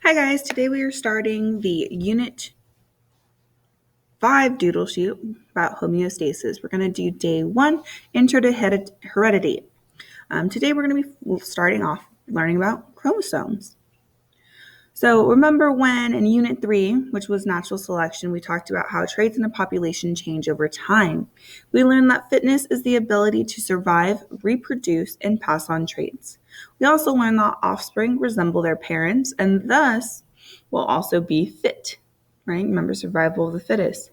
Hi guys, today we are starting the Unit 5 doodle sheet about homeostasis. We're going to do day 1, Intro to Heredity. Today we're going to be starting off learning about chromosomes. So remember when in Unit 3, which was natural selection, we talked about how traits in a population change over time. We learned that fitness is the ability to survive, reproduce, and pass on traits. We also learned that offspring resemble their parents and thus will also be fit, right? Remember survival of the fittest.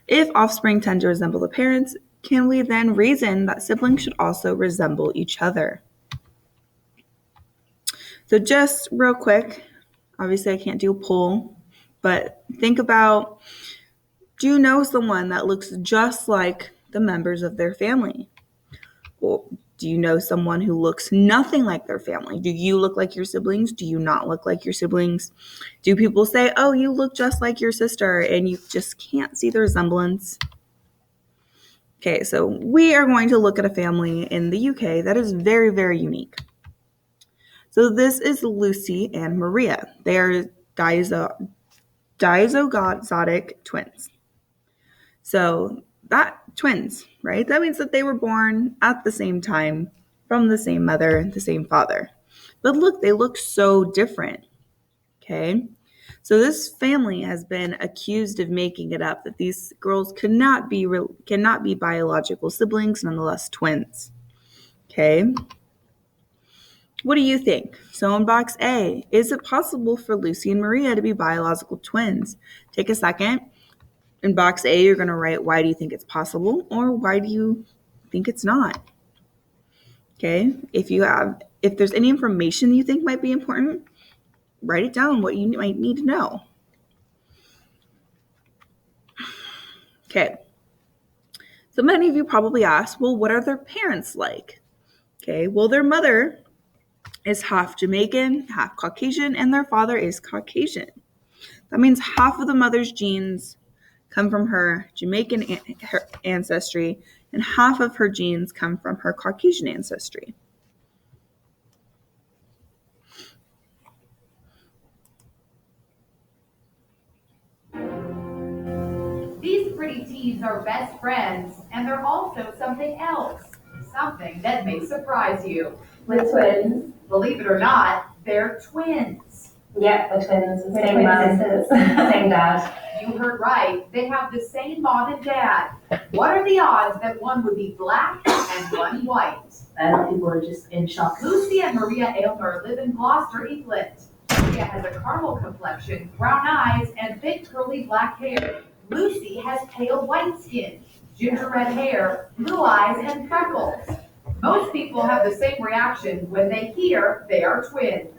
If offspring tend to resemble the parents, can we then reason that siblings should also resemble each other? So just real quick, obviously I can't do a poll, but think about, do you know someone that looks just like the members of their family? Or do you know someone who looks nothing like their family? Do you look like your siblings? Do you not look like your siblings? Do people say, oh, you look just like your sister, and you just can't see the resemblance? Okay, so we are going to look at a family in the UK that is very, very unique. So this is Lucy and Maria. They are diazogotic twins. So that twins, right? That means that they were born at the same time from the same mother, the same father. But look, they look so different. Okay? So this family has been accused of making it up, that these girls cannot be biological siblings, nonetheless twins. Okay? What do you think? So in box A, is it possible for Lucy and Maria to be biological twins? Take a second. In box A, you're going to write, why do you think it's possible, or why do you think it's not? Okay. If there's any information you think might be important, write it down, what you might need to know. Okay. So many of you probably ask, well, what are their parents like? Okay. Well, their mother is half Jamaican, half Caucasian, and their father is Caucasian. That means half of the mother's genes come from her Jamaican ancestry, and half of her genes come from her Caucasian ancestry. These pretty teens are best friends, and they're also something else. Something that may surprise you. We're twins. Believe it or not, they're twins. Yep, we're twins. Same mum, same dad. You heard right. They have the same mom and dad. What are the odds that one would be black and one white? People are just in shock. Lucy and Maria Aylmer live in Gloucester, England. Maria has a caramel complexion, brown eyes, and thick curly black hair. Lucy has pale white skin, ginger red hair, blue eyes, and freckles. Most people have the same reaction when they hear they are twins.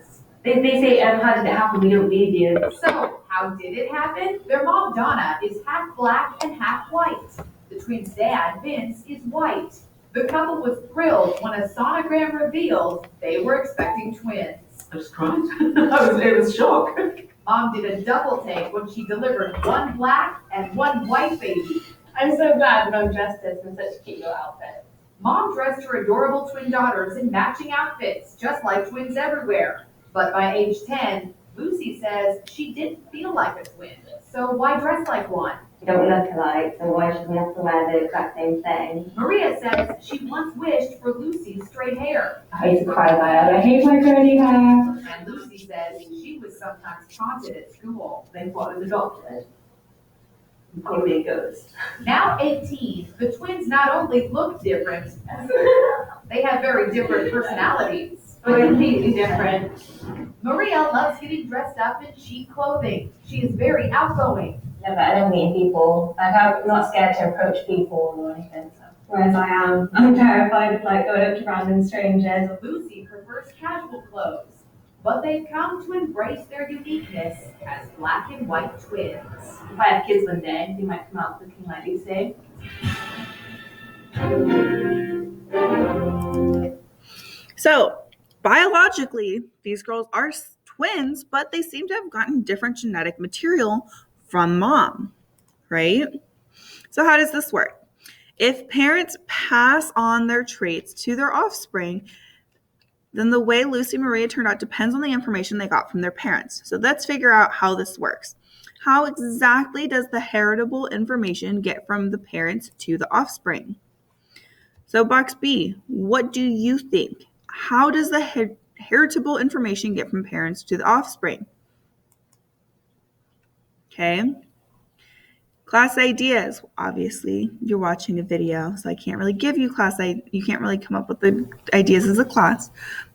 They say, how did it happen? We don't believe you. So, how did it happen? Their mom, Donna, is half black and half white. The twins' dad, Vince, is white. The couple was thrilled when a sonogram revealed they were expecting twins. I just cried. It was shock. Mom did a double take when she delivered one black and one white baby. I'm so glad Mom dressed us in such cute little outfits. Mom dressed her adorable twin daughters in matching outfits, just like twins everywhere. But by age 10, Lucy says she didn't feel like a twin. So why dress like one? We don't look alike, so why should we have to wear the exact same thing? Maria says she once wished for Lucy's straight hair. I used to cry about it. I hate my curly hair. And Lucy says she was sometimes taunted at school. They thought I was adopted. You call me a ghost. Now 18, the twins not only look different, they have very different personalities. We're completely different. Maria loves getting dressed up in chic clothing. She is very outgoing. Yeah, but I don't meet people. Like, I'm not scared to approach people or anything. So. Whereas I'm terrified of like going up to random strangers. Lucy prefers casual clothes, but they've come to embrace their uniqueness as black and white twins. If I have kids one day, they might come out looking like Lucy. So biologically, these girls are twins, but they seem to have gotten different genetic material from mom, right? So how does this work? If parents pass on their traits to their offspring, then the way Lucy and Maria turned out depends on the information they got from their parents. So let's figure out how this works. How exactly does the heritable information get from the parents to the offspring? So box B, what do you think? How does the heritable information get from parents to the offspring? Okay. Class ideas. Obviously, you're watching a video, so I can't really give you you can't really come up with the ideas as a class.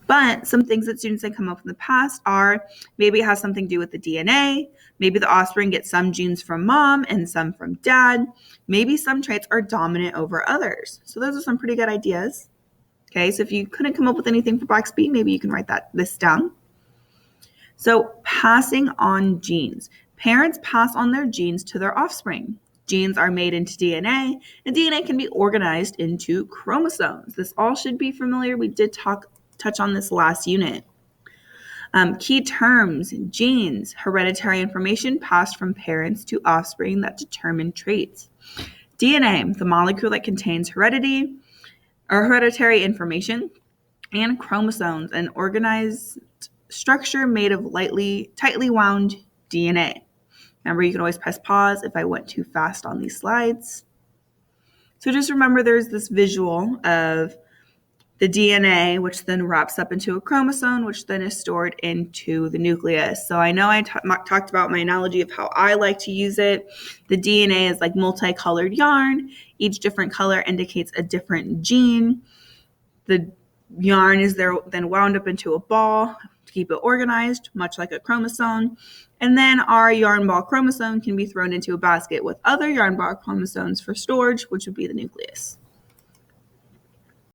But some things that students have come up in the past are maybe it has something to do with the DNA. Maybe the offspring gets some genes from mom and some from dad. Maybe some traits are dominant over others. So those are some pretty good ideas. Okay, so if you couldn't come up with anything for box B, maybe you can write this down. So passing on genes. Parents pass on their genes to their offspring. Genes are made into DNA, and DNA can be organized into chromosomes. This all should be familiar. We did touch on this last unit. Key terms, genes, hereditary information passed from parents to offspring that determine traits. DNA, the molecule that contains hereditary information, and chromosomes, an organized structure made of tightly wound DNA. Remember, you can always press pause if I went too fast on these slides. So just remember there's this visual of the DNA, which then wraps up into a chromosome, which then is stored into the nucleus. So I know I talked about my analogy of how I like to use it. The DNA is like multicolored yarn. Each different color indicates a different gene. The yarn is then wound up into a ball to keep it organized, much like a chromosome. And then our yarn ball chromosome can be thrown into a basket with other yarn ball chromosomes for storage, which would be the nucleus.